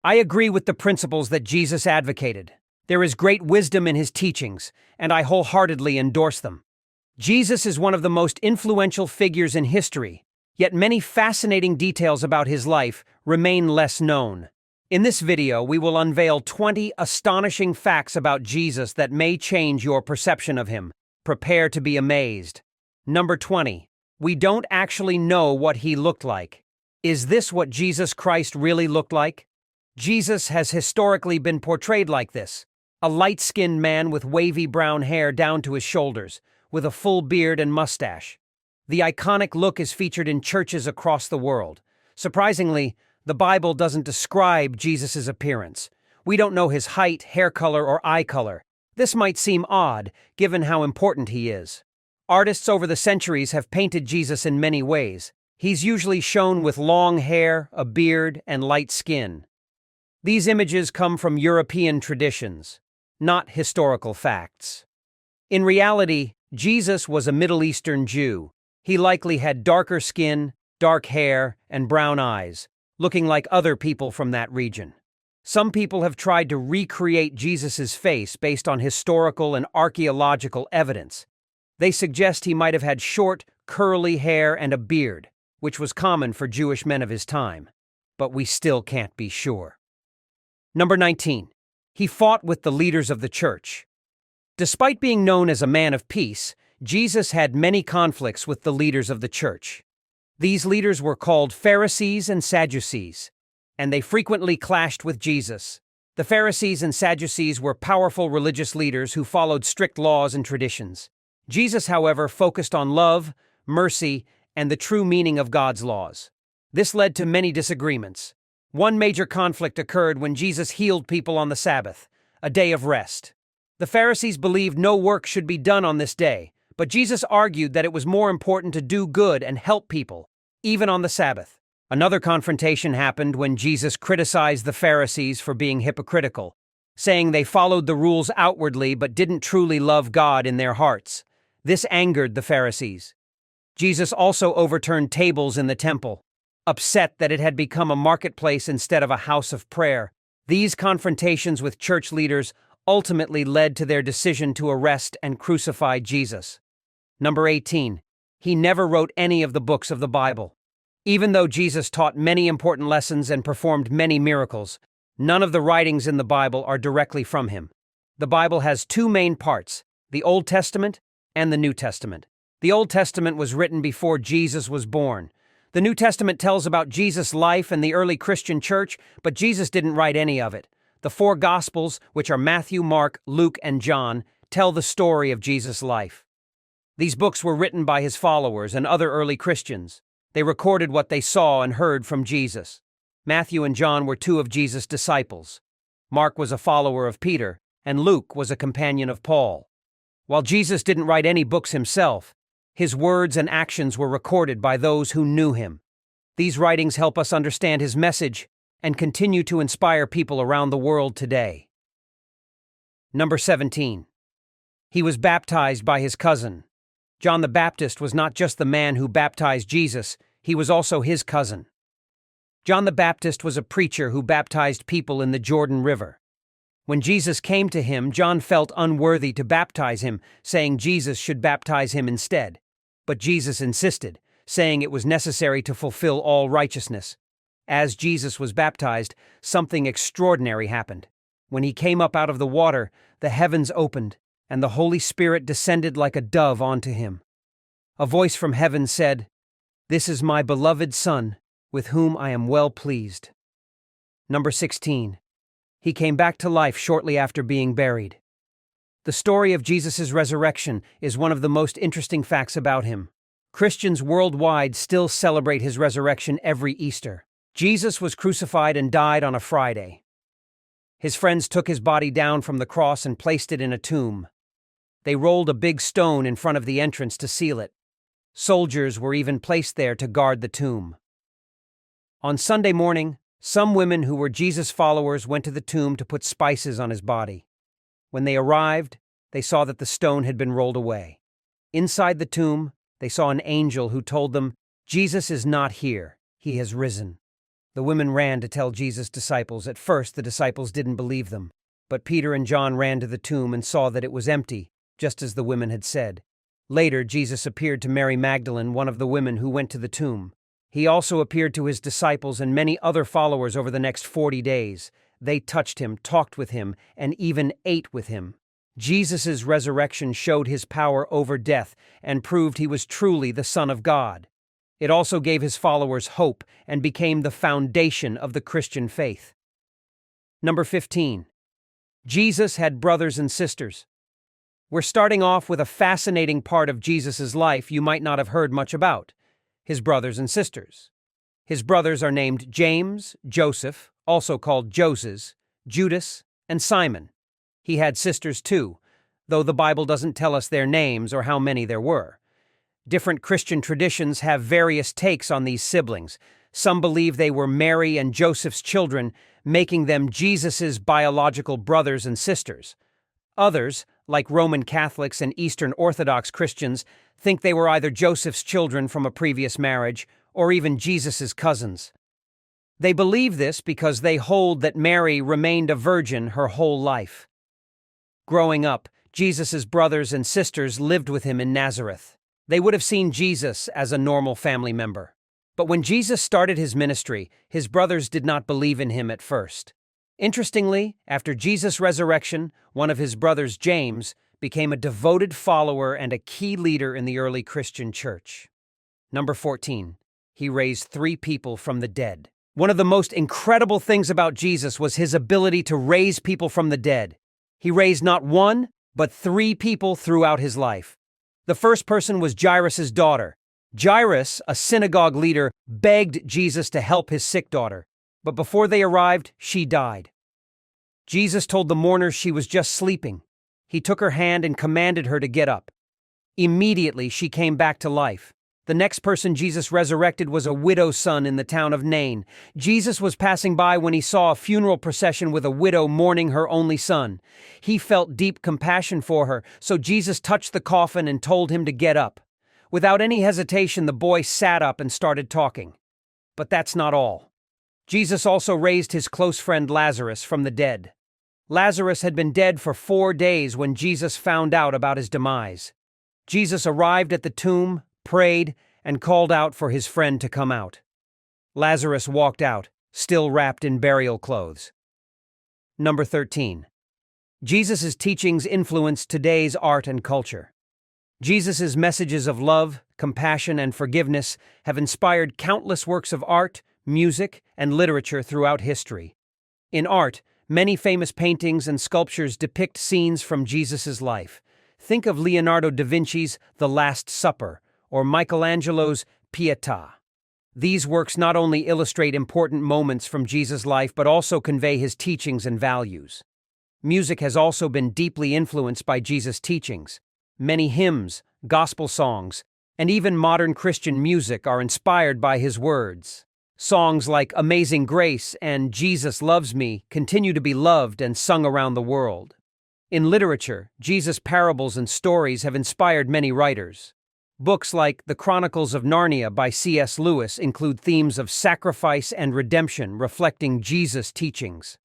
I agree with the principles that Jesus advocated. There is great wisdom in his teachings, and I wholeheartedly endorse them. Jesus is one of the most influential figures in history, yet many fascinating details about his life remain less known. In this video, we will unveil 20 astonishing facts about Jesus that may change your perception of him. Prepare to be amazed. Number 20. We don't actually know what he looked like. Is this what Jesus Christ really looked like? Jesus has historically been portrayed like this: a light-skinned man with wavy brown hair down to his shoulders, with a full beard and mustache. The iconic look is featured in churches across the world. Surprisingly, the Bible doesn't describe Jesus' appearance. We don't know his height, hair color, or eye color. This might seem odd, given how important he is. Artists over the centuries have painted Jesus in many ways. He's usually shown with long hair, a beard, and light skin. These images come from European traditions, not historical facts. In reality, Jesus was a Middle Eastern Jew. He likely had darker skin, dark hair, and brown eyes, looking like other people from that region. Some people have tried to recreate Jesus' face based on historical and archaeological evidence. They suggest he might have had short, curly hair and a beard, which was common for Jewish men of his time. But we still can't be sure. Number 19. He fought with the leaders of the church. Despite being known as a man of peace, Jesus had many conflicts with the leaders of the church. These leaders were called Pharisees and Sadducees, and they frequently clashed with Jesus. The Pharisees and Sadducees were powerful religious leaders who followed strict laws and traditions. Jesus, however, focused on love, mercy, and the true meaning of God's laws. This led to many disagreements. One major conflict occurred when Jesus healed people on the Sabbath, a day of rest. The Pharisees believed no work should be done on this day, but Jesus argued that it was more important to do good and help people, even on the Sabbath. Another confrontation happened when Jesus criticized the Pharisees for being hypocritical, saying they followed the rules outwardly but didn't truly love God in their hearts. This angered the Pharisees. Jesus also overturned tables in the temple, upset that it had become a marketplace instead of a house of prayer. These confrontations with church leaders ultimately led to their decision to arrest and crucify Jesus. Number 18. He never wrote any of the books of the Bible. Even though Jesus taught many important lessons and performed many miracles, none of the writings in the Bible are directly from him. The Bible has two main parts: the Old Testament and the New Testament. The Old Testament was written before Jesus was born. The New Testament tells about Jesus' life and the early Christian church, but Jesus didn't write any of it. The four Gospels, which are Matthew, Mark, Luke, and John, tell the story of Jesus' life. These books were written by his followers and other early Christians. They recorded what they saw and heard from Jesus. Matthew and John were two of Jesus' disciples. Mark was a follower of Peter, and Luke was a companion of Paul. While Jesus didn't write any books himself, his words and actions were recorded by those who knew him. These writings help us understand his message and continue to inspire people around the world today. Number 17. He was baptized by his cousin. John the Baptist was not just the man who baptized Jesus, he was also his cousin. John the Baptist was a preacher who baptized people in the Jordan River. When Jesus came to him, John felt unworthy to baptize him, saying Jesus should baptize him instead. But Jesus insisted, saying it was necessary to fulfill all righteousness. As Jesus was baptized, something extraordinary happened. When he came up out of the water, the heavens opened, and the Holy Spirit descended like a dove onto him. A voice from heaven said, "This is my beloved Son, with whom I am well pleased." Number 16. He came back to life shortly after being buried. The story of Jesus' resurrection is one of the most interesting facts about him. Christians worldwide still celebrate his resurrection every Easter. Jesus was crucified and died on a Friday. His friends took his body down from the cross and placed it in a tomb. They rolled a big stone in front of the entrance to seal it. Soldiers were even placed there to guard the tomb. On Sunday morning, some women who were Jesus followers went to the tomb to put spices on his body. When they arrived, they saw that the stone had been rolled away. Inside the tomb, they saw an angel who told them, "Jesus is not here, he has risen." The women ran to tell Jesus' disciples. At first, the disciples didn't believe them. But Peter and John ran to the tomb and saw that it was empty, just as the women had said. Later, Jesus appeared to Mary Magdalene, one of the women who went to the tomb. He also appeared to his disciples and many other followers over the next 40 days. They touched him, talked with him, and even ate with him. Jesus' resurrection showed his power over death and proved he was truly the Son of God. It also gave his followers hope and became the foundation of the Christian faith. Number 15. Jesus had brothers and sisters. We're starting off with a fascinating part of Jesus' life you might not have heard much about: his brothers and sisters. His brothers are named James, Joseph, also called Joses, Judas, and Simon. He had sisters too, though the Bible doesn't tell us their names or how many there were. Different Christian traditions have various takes on these siblings. Some believe they were Mary and Joseph's children, making them Jesus' biological brothers and sisters. Others, like Roman Catholics and Eastern Orthodox Christians, think they were either Joseph's children from a previous marriage or even Jesus' cousins. They believe this because they hold that Mary remained a virgin her whole life. Growing up, Jesus' brothers and sisters lived with him in Nazareth. They would have seen Jesus as a normal family member. But when Jesus started his ministry, his brothers did not believe in him at first. Interestingly, after Jesus' resurrection, one of his brothers, James, became a devoted follower and a key leader in the early Christian church. Number 14. He raised 3 people from the dead. One of the most incredible things about Jesus was his ability to raise people from the dead. He raised not 1, but 3 people throughout his life. The first person was Jairus' daughter. Jairus, a synagogue leader, begged Jesus to help his sick daughter, but before they arrived, she died. Jesus told the mourners she was just sleeping. He took her hand and commanded her to get up. Immediately, she came back to life. The next person Jesus resurrected was a widow's son in the town of Nain. Jesus was passing by when he saw a funeral procession with a widow mourning her only son. He felt deep compassion for her, so Jesus touched the coffin and told him to get up. Without any hesitation, the boy sat up and started talking. But that's not all. Jesus also raised his close friend Lazarus from the dead. Lazarus had been dead for 4 days when Jesus found out about his demise. Jesus arrived at the tomb, prayed, and called out for his friend to come out. Lazarus walked out, still wrapped in burial clothes. Number 13. Jesus' teachings influenced today's art and culture. Jesus' messages of love, compassion, and forgiveness have inspired countless works of art, music, and literature throughout history. In art, many famous paintings and sculptures depict scenes from Jesus' life. Think of Leonardo da Vinci's The Last Supper, or Michelangelo's Pietà. These works not only illustrate important moments from Jesus' life but also convey his teachings and values. Music has also been deeply influenced by Jesus' teachings. Many hymns, gospel songs, and even modern Christian music are inspired by his words. Songs like Amazing Grace and Jesus Loves Me continue to be loved and sung around the world. In literature, Jesus' parables and stories have inspired many writers. Books like The Chronicles of Narnia by C.S. Lewis include themes of sacrifice and redemption reflecting Jesus' teachings.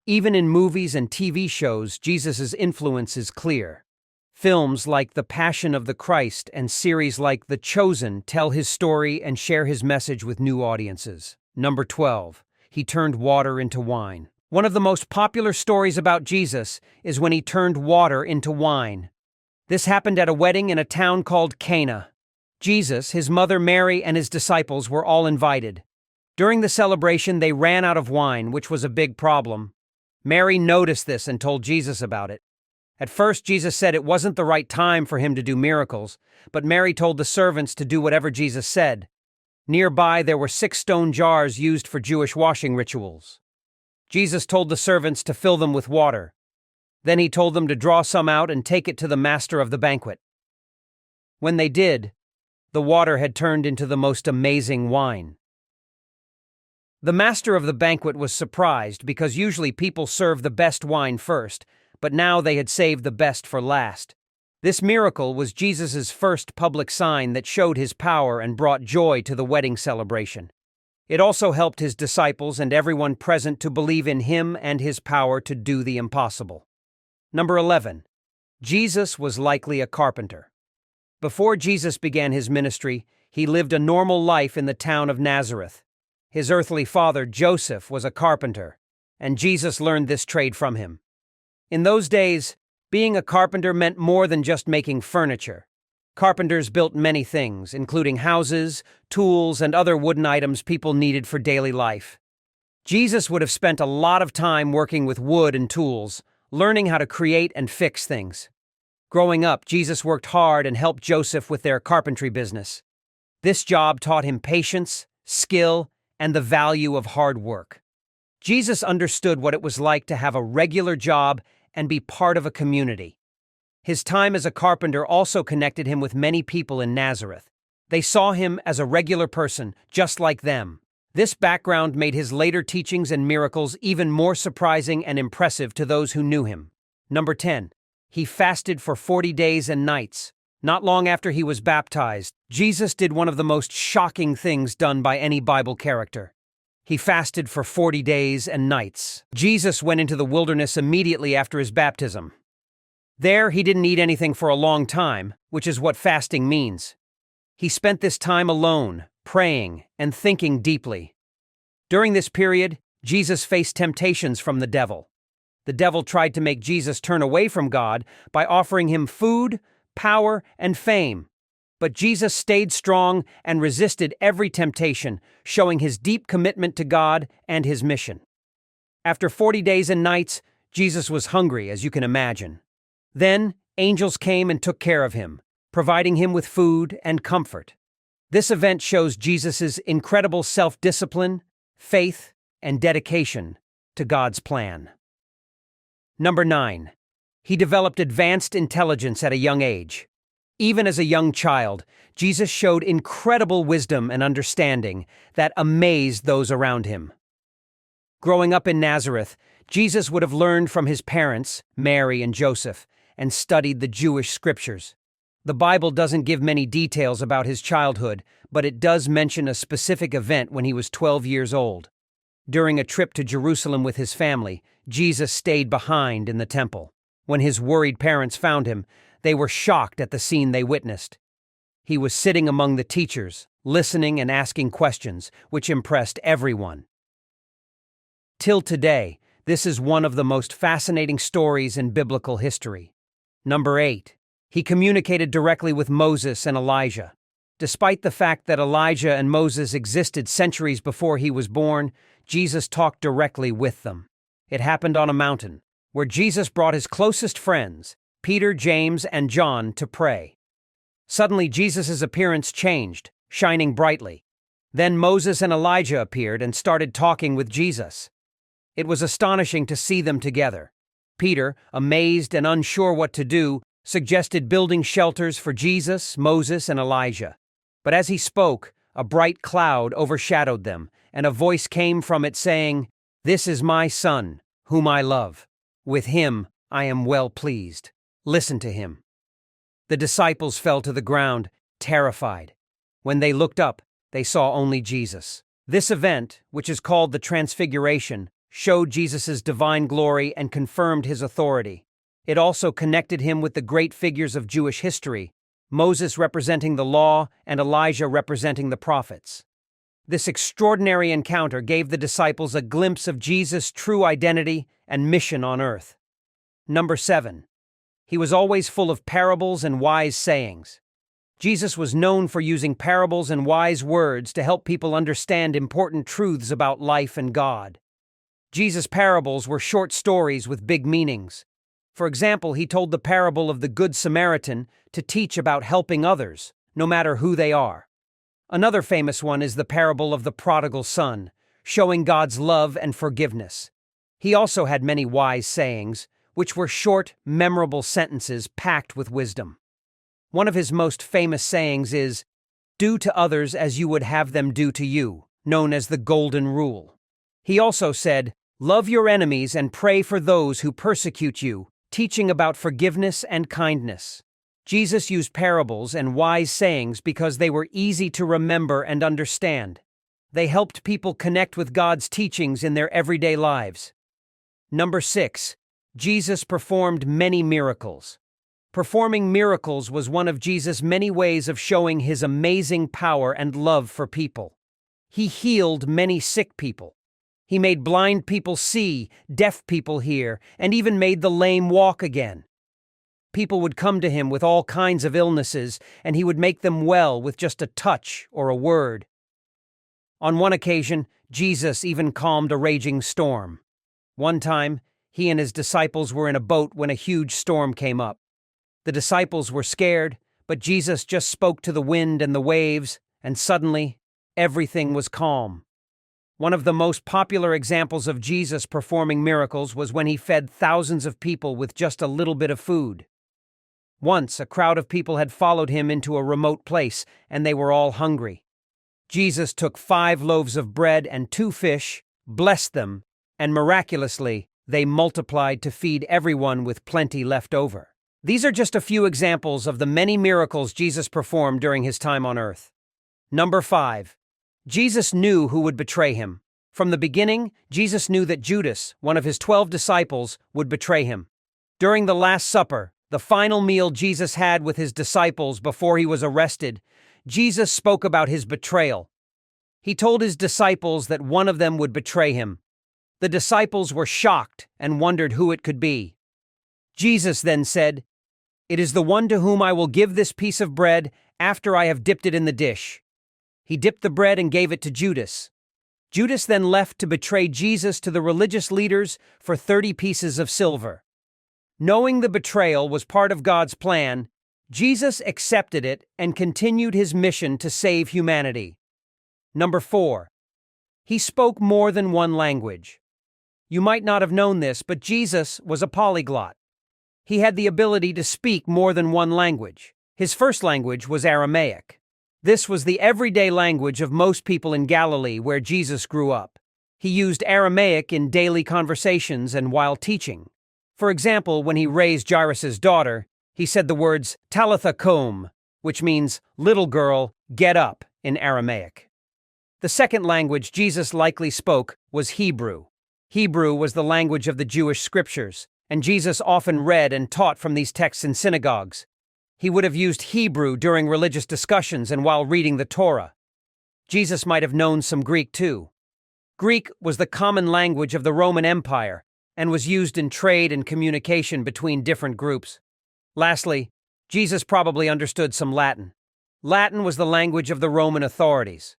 Even in movies and TV shows, Jesus' influence is clear. Films like The Passion of the Christ and series like The Chosen tell his story and share his message with new audiences. Number 12. He turned water into wine. One of the most popular stories about Jesus is when he turned water into wine. This happened at a wedding in a town called Cana. Jesus, his mother Mary, and his disciples were all invited. During the celebration, they ran out of wine, which was a big problem. Mary noticed this and told Jesus about it. At first, Jesus said it wasn't the right time for him to do miracles, but Mary told the servants to do whatever Jesus said. Nearby, there were 6 stone jars used for Jewish washing rituals. Jesus told the servants to fill them with water. Then he told them to draw some out and take it to the master of the banquet. When they did, the water had turned into the most amazing wine. The master of the banquet was surprised because usually people serve the best wine first, but now they had saved the best for last. This miracle was Jesus' first public sign that showed his power and brought joy to the wedding celebration. It also helped his disciples and everyone present to believe in him and his power to do the impossible. Number 11. Jesus was likely a carpenter. Before Jesus began his ministry, he lived a normal life in the town of Nazareth. His earthly father, Joseph, was a carpenter, and Jesus learned this trade from him. In those days, being a carpenter meant more than just making furniture. Carpenters built many things, including houses, tools, and other wooden items people needed for daily life. Jesus would have spent a lot of time working with wood and tools, learning how to create and fix things. Growing up, Jesus worked hard and helped Joseph with their carpentry business. This job taught him patience, skill, and the value of hard work. Jesus understood what it was like to have a regular job and be part of a community. His time as a carpenter also connected him with many people in Nazareth. They saw him as a regular person, just like them. This background made his later teachings and miracles even more surprising and impressive to those who knew him. Number 10. He fasted for 40 days and nights. Not long after he was baptized, Jesus did one of the most shocking things done by any Bible character. He fasted for 40 days and nights. Jesus went into the wilderness immediately after his baptism. There, he didn't eat anything for a long time, which is what fasting means. He spent this time alone, praying and thinking deeply. During this period, Jesus faced temptations from the devil. The devil tried to make Jesus turn away from God by offering him food, power, and fame. But Jesus stayed strong and resisted every temptation, showing his deep commitment to God and his mission. After 40 days and nights, Jesus was hungry, as you can imagine. Then, angels came and took care of him, providing him with food and comfort. This event shows Jesus' incredible self-discipline, faith, and dedication to God's plan. Number 9. He developed advanced intelligence at a young age. Even as a young child, Jesus showed incredible wisdom and understanding that amazed those around him. Growing up in Nazareth, Jesus would have learned from his parents, Mary and Joseph, and studied the Jewish scriptures. The Bible doesn't give many details about his childhood, but it does mention a specific event when he was 12 years old. During a trip to Jerusalem with his family, Jesus stayed behind in the temple. When his worried parents found him, they were shocked at the scene they witnessed. He was sitting among the teachers, listening and asking questions, which impressed everyone. Till today, this is one of the most fascinating stories in biblical history. Number 8. He communicated directly with Moses and Elijah. Despite the fact that Elijah and Moses existed centuries before he was born, Jesus talked directly with them. It happened on a mountain, where Jesus brought his closest friends, Peter, James, and John, to pray. Suddenly, Jesus' appearance changed, shining brightly. Then Moses and Elijah appeared and started talking with Jesus. It was astonishing to see them together. Peter, amazed and unsure what to do, suggested building shelters for Jesus, Moses, and Elijah. But as he spoke, a bright cloud overshadowed them, and a voice came from it saying, "This is my Son, whom I love. With him I am well pleased. Listen to him." The disciples fell to the ground, terrified. When they looked up, they saw only Jesus. This event, which is called the Transfiguration, showed Jesus' divine glory and confirmed his authority. It also connected him with the great figures of Jewish history, Moses representing the law and Elijah representing the prophets. This extraordinary encounter gave the disciples a glimpse of Jesus' true identity and mission on earth. Number 7. He was always full of parables and wise sayings. Jesus was known for using parables and wise words to help people understand important truths about life and God. Jesus' parables were short stories with big meanings. For example, he told the parable of the Good Samaritan to teach about helping others, no matter who they are. Another famous one is the parable of the prodigal son, showing God's love and forgiveness. He also had many wise sayings, which were short, memorable sentences packed with wisdom. One of his most famous sayings is, "Do to others as you would have them do to you," known as the Golden Rule. He also said, "Love your enemies and pray for those who persecute you," teaching about forgiveness and kindness. Jesus used parables and wise sayings because they were easy to remember and understand. They helped people connect with God's teachings in their everyday lives. Number 6. Jesus performed many miracles. Performing miracles was one of Jesus' many ways of showing his amazing power and love for people. He healed many sick people. He made blind people see, deaf people hear, and even made the lame walk again. People would come to him with all kinds of illnesses, and he would make them well with just a touch or a word. On one occasion, Jesus even calmed a raging storm. One time, he and his disciples were in a boat when a huge storm came up. The disciples were scared, but Jesus just spoke to the wind and the waves, and suddenly, everything was calm. One of the most popular examples of Jesus performing miracles was when he fed thousands of people with just a little bit of food. Once, a crowd of people had followed him into a remote place, and they were all hungry. Jesus took 5 loaves of bread and 2 fish, blessed them, and miraculously, they multiplied to feed everyone with plenty left over. These are just a few examples of the many miracles Jesus performed during his time on earth. Number 5. Jesus knew who would betray him. From the beginning, Jesus knew that Judas, one of his 12 disciples, would betray him. During the Last Supper, the final meal Jesus had with his disciples before he was arrested, Jesus spoke about his betrayal. He told his disciples that one of them would betray him. The disciples were shocked and wondered who it could be. Jesus then said, "It is the one to whom I will give this piece of bread after I have dipped it in the dish." He dipped the bread and gave it to Judas. Judas then left to betray Jesus to the religious leaders for 30 pieces of silver. Knowing the betrayal was part of God's plan, Jesus accepted it and continued his mission to save humanity. Number 4. He spoke more than one language. You might not have known this, but Jesus was a polyglot. He had the ability to speak more than one language. His first language was Aramaic. This was the everyday language of most people in Galilee where Jesus grew up. He used Aramaic in daily conversations and while teaching. For example, when he raised Jairus' daughter, he said the words Talitha koum, which means, "Little girl, get up," in Aramaic. The second language Jesus likely spoke was Hebrew. Hebrew was the language of the Jewish scriptures, and Jesus often read and taught from these texts in synagogues. He would have used Hebrew during religious discussions and while reading the Torah. Jesus might have known some Greek too. Greek was the common language of the Roman Empire and was used in trade and communication between different groups. Lastly, Jesus probably understood some Latin. Latin was the language of the Roman authorities.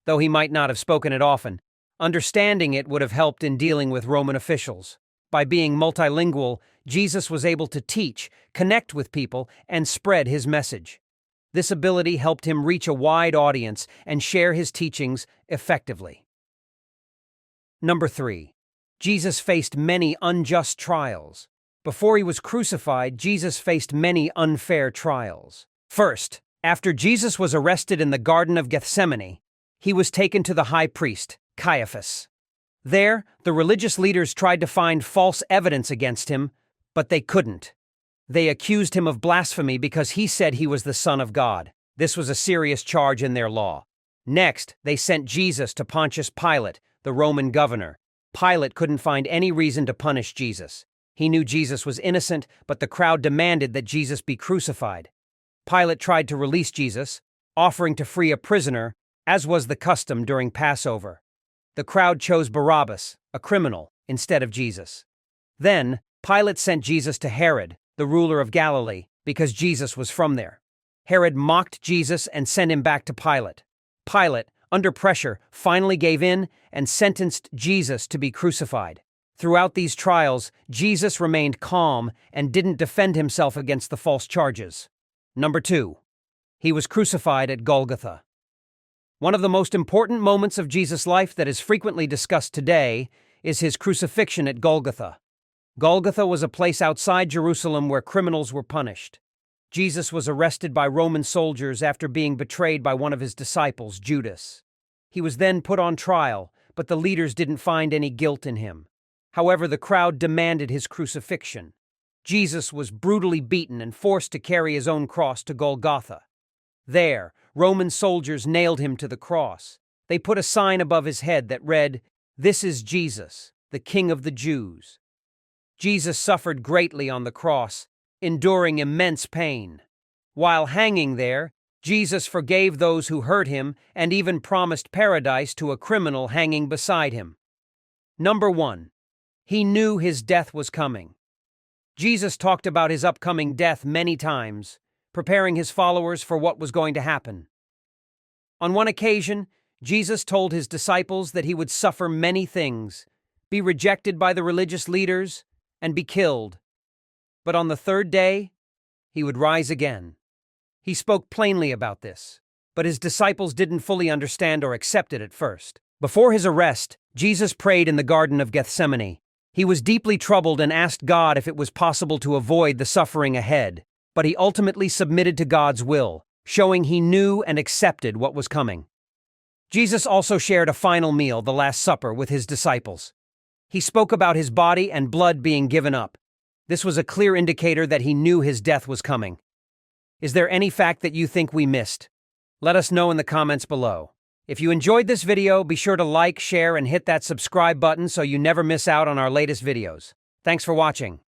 Though he might not have spoken it often, understanding it would have helped in dealing with Roman officials. By being multilingual, Jesus was able to teach, connect with people, and spread his message. This ability helped him reach a wide audience and share his teachings effectively. Number 3. Jesus faced many unjust trials. Before he was crucified, Jesus faced many unfair trials. First, after Jesus was arrested in the Garden of Gethsemane, he was taken to the high priest, Caiaphas. There, the religious leaders tried to find false evidence against him, but they couldn't. They accused him of blasphemy because he said he was the Son of God. This was a serious charge in their law. Next, they sent Jesus to Pontius Pilate, the Roman governor. Pilate couldn't find any reason to punish Jesus. He knew Jesus was innocent, but the crowd demanded that Jesus be crucified. Pilate tried to release Jesus, offering to free a prisoner, as was the custom during Passover. The crowd chose Barabbas, a criminal, instead of Jesus. Then, Pilate sent Jesus to Herod, the ruler of Galilee, because Jesus was from there. Herod mocked Jesus and sent him back to Pilate. Pilate, under pressure, finally gave in and sentenced Jesus to be crucified. Throughout these trials, Jesus remained calm and didn't defend himself against the false charges. Number 2. He was crucified at Golgotha. One of the most important moments of Jesus' life that is frequently discussed today is his crucifixion at Golgotha. Golgotha was a place outside Jerusalem where criminals were punished. Jesus was arrested by Roman soldiers after being betrayed by one of his disciples, Judas. He was then put on trial, but the leaders didn't find any guilt in him. However, the crowd demanded his crucifixion. Jesus was brutally beaten and forced to carry his own cross to Golgotha. There, Roman soldiers nailed him to the cross. They put a sign above his head that read, "This is Jesus, the King of the Jews." Jesus suffered greatly on the cross, enduring immense pain. While hanging there, Jesus forgave those who hurt him and even promised paradise to a criminal hanging beside him. Number 1. He knew his death was coming. Jesus talked about his upcoming death many times, preparing his followers for what was going to happen. On one occasion, Jesus told his disciples that he would suffer many things, be rejected by the religious leaders, and be killed. But on the third day, he would rise again. He spoke plainly about this, but his disciples didn't fully understand or accept it at first. Before his arrest, Jesus prayed in the Garden of Gethsemane. He was deeply troubled and asked God if it was possible to avoid the suffering ahead, but he ultimately submitted to God's will, showing he knew and accepted what was coming. Jesus also shared a final meal, the Last Supper, with his disciples. He spoke about his body and blood being given up. This was a clear indicator that he knew his death was coming. Is there any fact that you think we missed? Let us know in the comments below. If you enjoyed this video, be sure to like, share, and hit that subscribe button so you never miss out on our latest videos. Thanks for watching.